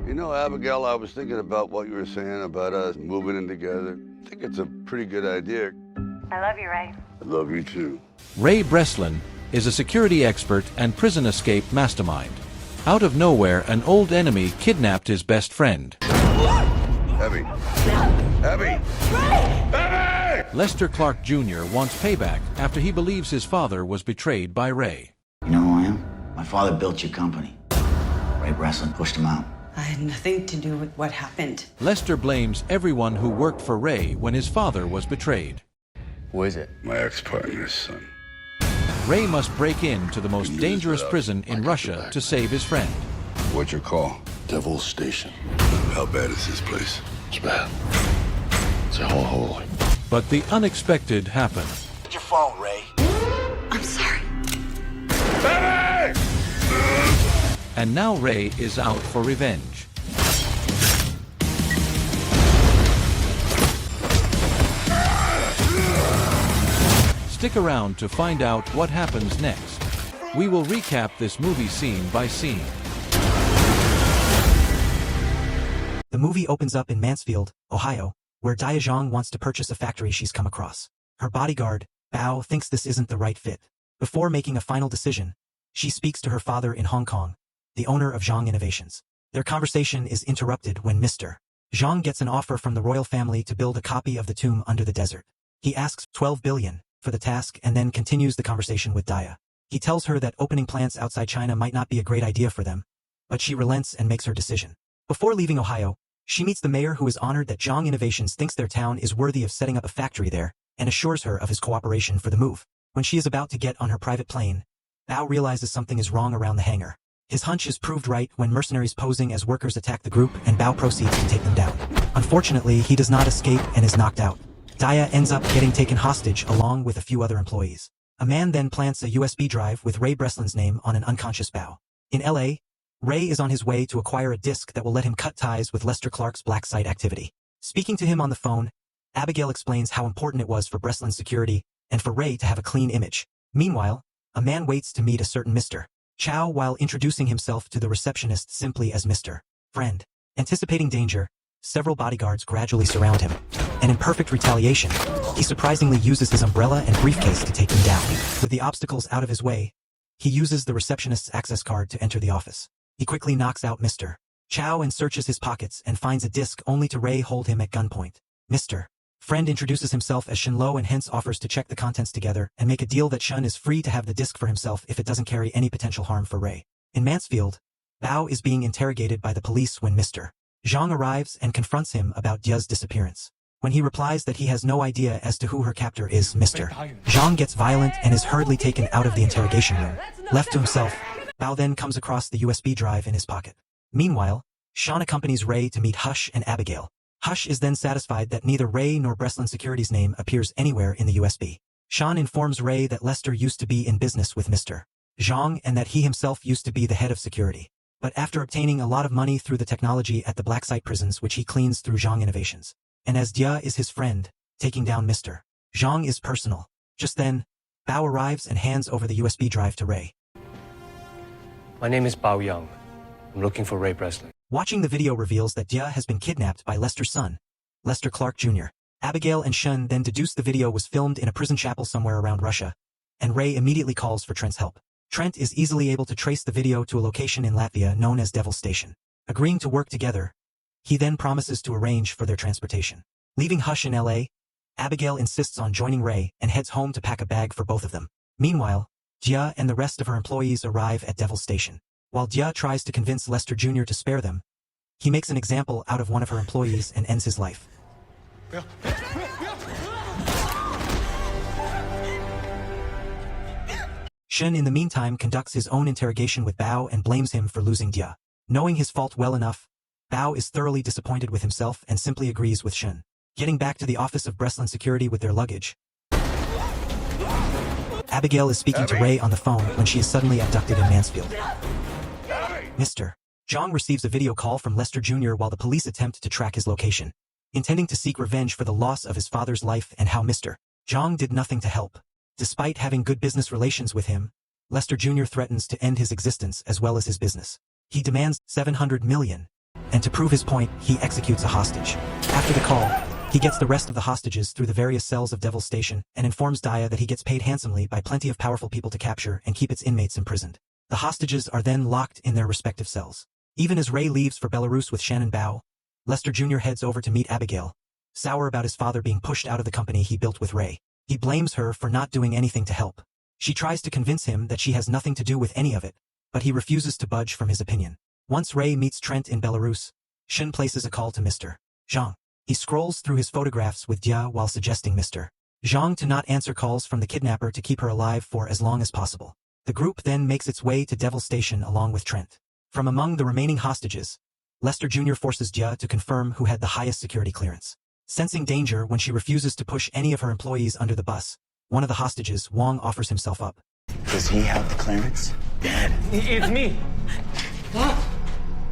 You know, Abigail, I was thinking about what you were saying about us moving in together. I think it's a pretty good idea. I love you, Ray. I love you too. Ray Breslin is a security expert and prison escape mastermind. Out of nowhere, an old enemy kidnapped his best friend. Abby! Abby! Abby! Lester Clark Jr. wants payback after he believes his father was betrayed by Ray. You know who I am? My father built your company. Ray Breslin pushed him out. I had nothing to do with what happened. Lester blames everyone who worked for Ray when his father was betrayed. Who is it? My ex-partner's son. Ray must break into the most dangerous prison in Russia to save his friend. What's your call? Devil's Station. How bad is this place? It's bad. It's a hole. But the unexpected happened. Get your phone, Ray. I'm sorry. Abby! And now Ray is out for revenge. Stick around to find out what happens next. We will recap this movie scene by scene. The movie opens up in Mansfield, Ohio, where Dia Zhang wants to purchase a factory she's come across. Her bodyguard, Bao, thinks this isn't the right fit. Before making a final decision, she speaks to her father in Hong Kong, the owner of Zhang Innovations. Their conversation is interrupted when Mr. Zhang gets an offer from the royal family to build a copy of the tomb under the desert. He asks 12 billion for the task and then continues the conversation with Dia. He tells her that opening plants outside China might not be a great idea for them, but she relents and makes her decision. Before leaving Ohio, she meets the mayor, who is honored that Zhang Innovations thinks their town is worthy of setting up a factory there, and assures her of his cooperation for the move. When she is about to get on her private plane, Bao realizes something is wrong around the hangar. His hunch is proved right when mercenaries posing as workers attack the group, and Bao proceeds to take them down. Unfortunately, he does not escape and is knocked out. Dia ends up getting taken hostage along with a few other employees. A man then plants a USB drive with Ray Breslin's name on an unconscious Bao. In LA, Ray is on his way to acquire a disc that will let him cut ties with Lester Clark's black site activity. Speaking to him on the phone, Abigail explains how important it was for Breslin's security and for Ray to have a clean image. Meanwhile, a man waits to meet a certain Mr. Chow while introducing himself to the receptionist simply as Mr. Friend. Anticipating danger, several bodyguards gradually surround him, and in perfect retaliation, he surprisingly uses his umbrella and briefcase to take them down. With the obstacles out of his way, he uses the receptionist's access card to enter the office. He quickly knocks out Mr. Chow and searches his pockets and finds a disc, only to Ray hold him at gunpoint. Mr. Friend introduces himself as Shen Lo and hence offers to check the contents together and make a deal that Shen is free to have the disc for himself if it doesn't carry any potential harm for Ray. In Mansfield, Bao is being interrogated by the police when Mr. Zhang arrives and confronts him about Dia's disappearance. When he replies that he has no idea as to who her captor is, Mr. Zhang gets violent and is hurriedly taken out of the interrogation room. Left to himself, Bao then comes across the USB drive in his pocket. Meanwhile, Sean accompanies Ray to meet Hush and Abigail. Hush is then satisfied that neither Ray nor Breslin Security's name appears anywhere in the USB. Sean informs Ray that Lester used to be in business with Mr. Zhang and that he himself used to be the head of security. But after obtaining a lot of money through the technology at the black site prisons, which he cleans through Zhang Innovations, and as Dia is his friend, taking down Mr. Zhang is personal. Just then, Bao arrives and hands over the USB drive to Ray. My name is Bao Young. I'm looking for Ray Breslin. Watching the video reveals that Dia has been kidnapped by Lester's son, Lester Clark Jr. Abigail and Shen then deduce the video was filmed in a prison chapel somewhere around Russia, and Ray immediately calls for Trent's help. Trent is easily able to trace the video to a location in Latvia known as Devil's Station. Agreeing to work together, he then promises to arrange for their transportation. Leaving Hush in LA, Abigail insists on joining Ray and heads home to pack a bag for both of them. Meanwhile, Dia and the rest of her employees arrive at Devil's Station. While Dia tries to convince Lester Jr. to spare them, he makes an example out of one of her employees and ends his life. Shen in the meantime conducts his own interrogation with Bao and blames him for losing Dia. Knowing his fault well enough, Bao is thoroughly disappointed with himself and simply agrees with Shen. Getting back to the office of Breslin Security with their luggage, Abigail is speaking to Ray on the phone when she is suddenly abducted in Mansfield. Mr. Zhang receives a video call from Lester Jr. while the police attempt to track his location, intending to seek revenge for the loss of his father's life and how Mr. Zhang did nothing to help. Despite having good business relations with him, Lester Jr. threatens to end his existence as well as his business. He demands $700 million and to prove his point, he executes a hostage. After the call, he gets the rest of the hostages through the various cells of Devil's Station and informs Daya that he gets paid handsomely by plenty of powerful people to capture and keep its inmates imprisoned. The hostages are then locked in their respective cells. Even as Ray leaves for Belarus with Shannon Bao, Lester Jr. heads over to meet Abigail, sour about his father being pushed out of the company he built with Ray. He blames her for not doing anything to help. She tries to convince him that she has nothing to do with any of it, but he refuses to budge from his opinion. Once Ray meets Trent in Belarus, Shin places a call to Mr. Zhang. He scrolls through his photographs with Dia while suggesting Mr. Zhang to not answer calls from the kidnapper to keep her alive for as long as possible. The group then makes its way to Devil's Station along with Trent. From among the remaining hostages, Lester Jr. forces Dia to confirm who had the highest security clearance. Sensing danger when she refuses to push any of her employees under the bus, one of the hostages, Wong, offers himself up. Does he have the clearance? Dad. It's me.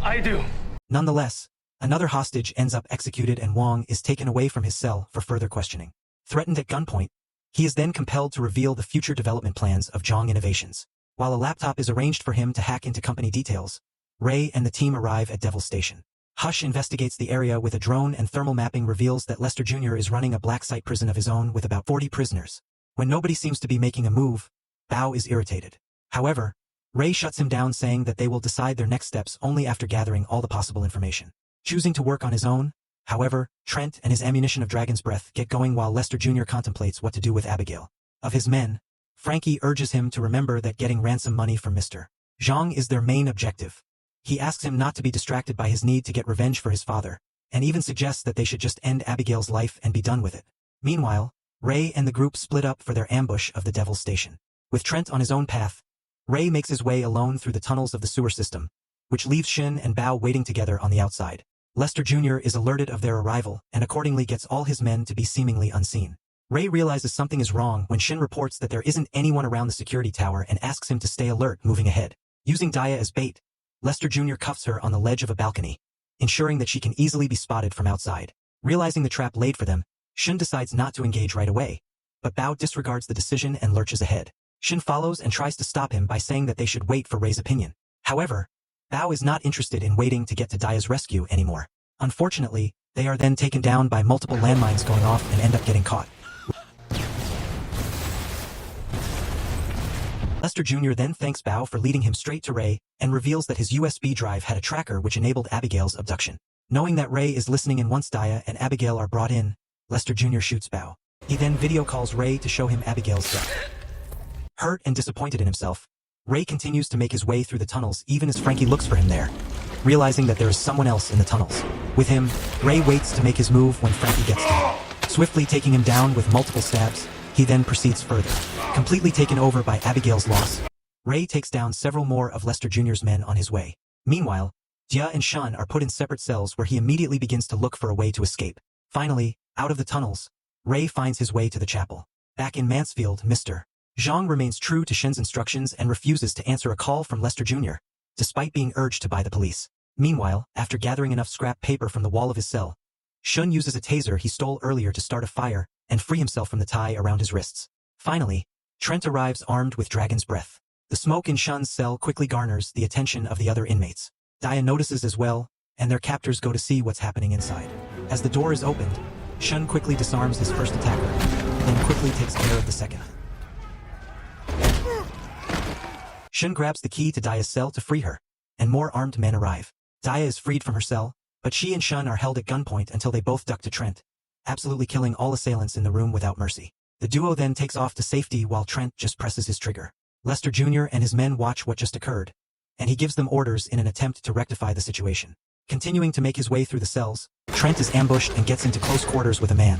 I do. Nonetheless, another hostage ends up executed and Wong is taken away from his cell for further questioning. Threatened at gunpoint, he is then compelled to reveal the future development plans of Zhang Innovations. While a laptop is arranged for him to hack into company details, Ray and the team arrive at Devil's Station. Hush investigates the area with a drone and thermal mapping reveals that Lester Jr. is running a black site prison of his own with about 40 prisoners. When nobody seems to be making a move, Bao is irritated. However, Ray shuts him down saying that they will decide their next steps only after gathering all the possible information. Choosing to work on his own, however, Trent and his ammunition of Dragon's Breath get going while Lester Jr. contemplates what to do with Abigail. Of his men, Frankie urges him to remember that getting ransom money from Mr. Zhang is their main objective. He asks him not to be distracted by his need to get revenge for his father, and even suggests that they should just end Abigail's life and be done with it. Meanwhile, Ray and the group split up for their ambush of the Devil's Station. With Trent on his own path, Ray makes his way alone through the tunnels of the sewer system, which leaves Shin and Bao waiting together on the outside. Lester Jr. is alerted of their arrival and accordingly gets all his men to be seemingly unseen. Ray realizes something is wrong when Shin reports that there isn't anyone around the security tower and asks him to stay alert moving ahead. Using Daya as bait, Lester Jr. cuffs her on the ledge of a balcony, ensuring that she can easily be spotted from outside. Realizing the trap laid for them, Shin decides not to engage right away, but Bao disregards the decision and lurches ahead. Shin follows and tries to stop him by saying that they should wait for Ray's opinion. However, Bao is not interested in waiting to get to Daya's rescue anymore. Unfortunately, they are then taken down by multiple landmines going off and end up getting caught. Lester Jr. then thanks Bao for leading him straight to Ray and reveals that his USB drive had a tracker which enabled Abigail's abduction. Knowing that Ray is listening and once Daya and Abigail are brought in, Lester Jr. shoots Bao. He then video calls Ray to show him Abigail's death. Hurt and disappointed in himself, Ray continues to make his way through the tunnels even as Frankie looks for him there, realizing that there is someone else in the tunnels. With him, Ray waits to make his move when Frankie gets to him. Swiftly taking him down with multiple stabs, he then proceeds further. Completely taken over by Abigail's loss, Ray takes down several more of Lester Jr.'s men on his way. Meanwhile, Jia and Shun are put in separate cells where he immediately begins to look for a way to escape. Finally, out of the tunnels, Ray finds his way to the chapel. Back in Mansfield, Mr. Zhang remains true to Shin's instructions and refuses to answer a call from Lester Jr., despite being urged to by the police. Meanwhile, after gathering enough scrap paper from the wall of his cell, Shun uses a taser he stole earlier to start a fire and free himself from the tie around his wrists. Finally, Trent arrives armed with Dragon's Breath. The smoke in Shun's cell quickly garners the attention of the other inmates. Daya notices as well, and their captors go to see what's happening inside. As the door is opened, Shun quickly disarms his first attacker, then quickly takes care of the second. Shun grabs the key to Daya's cell to free her, and more armed men arrive. Daya is freed from her cell, but she and Shun are held at gunpoint until they both duck to Trent, absolutely killing all assailants in the room without mercy. The duo then takes off to safety while Trent just presses his trigger. Lester Jr. and his men watch what just occurred, and he gives them orders in an attempt to rectify the situation. Continuing to make his way through the cells, Trent is ambushed and gets into close quarters with a man,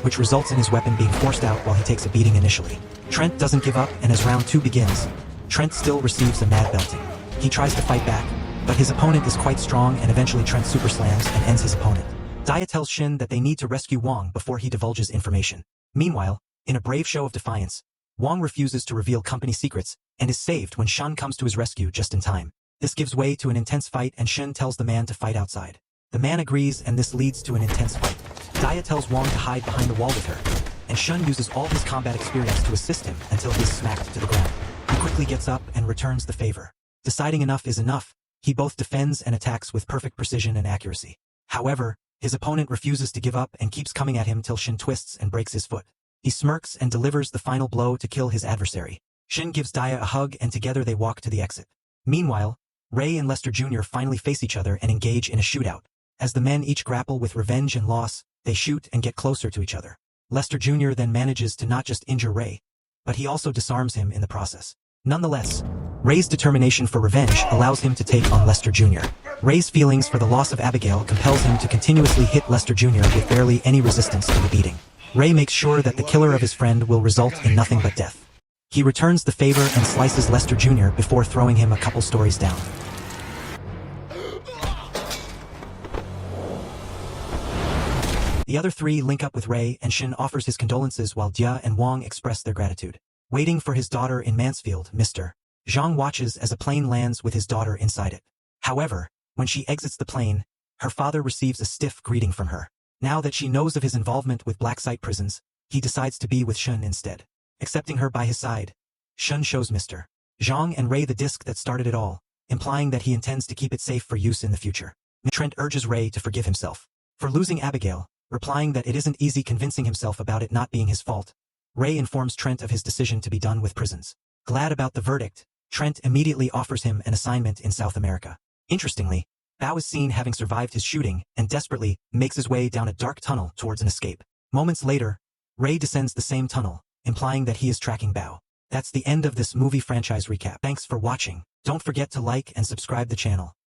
which results in his weapon being forced out while he takes a beating initially. Trent doesn't give up, and as round 2 begins, Trent still receives a mad belting. He tries to fight back, but his opponent is quite strong and eventually Trent super slams and ends his opponent. Daya tells Shin that they need to rescue Wong before he divulges information. Meanwhile, in a brave show of defiance, Wong refuses to reveal company secrets and is saved when Shun comes to his rescue just in time. This gives way to an intense fight and Shin tells the man to fight outside. The man agrees and this leads to an intense fight. Daya tells Wong to hide behind the wall with her, and Shun uses all his combat experience to assist him until he is smacked to the ground. He quickly gets up and returns the favor. Deciding enough is enough, He both defends and attacks with perfect precision and accuracy. However, his opponent refuses to give up and keeps coming at him till Shin twists and breaks his foot. He smirks and delivers the final blow to kill his adversary. Shin gives Daya a hug and together they walk to the exit. Meanwhile, Ray and Lester Jr. finally face each other and engage in a shootout. As the men each grapple with revenge and loss, they shoot and get closer to each other. Lester Jr. then manages to not just injure Ray, but he also disarms him in the process. Nonetheless, Ray's determination for revenge allows him to take on Lester Jr. Ray's feelings for the loss of Abigail compels him to continuously hit Lester Jr. with barely any resistance to the beating. Ray makes sure that the killer of his friend will result in nothing but death. He returns the favor and slices Lester Jr. before throwing him a couple stories down. The other three link up with Ray and Shin offers his condolences while Dia and Wong express their gratitude. Waiting for his daughter in Mansfield, Mr. Zhang watches as a plane lands with his daughter inside it. However, when she exits the plane, her father receives a stiff greeting from her. Now that she knows of his involvement with black site prisons, he decides to be with Shun instead. Accepting her by his side, Shun shows Mr. Zhang and Ray the disc that started it all, implying that he intends to keep it safe for use in the future. Trent urges Ray to forgive himself for losing Abigail, replying that it isn't easy convincing himself about it not being his fault. Ray informs Trent of his decision to be done with prisons. Glad about the verdict, Trent immediately offers him an assignment in South America. Interestingly, Bao is seen having survived his shooting and desperately makes his way down a dark tunnel towards an escape. Moments later, Ray descends the same tunnel, implying that he is tracking Bao. That's the end of this movie franchise recap. Thanks for watching. Don't forget to like and subscribe the channel.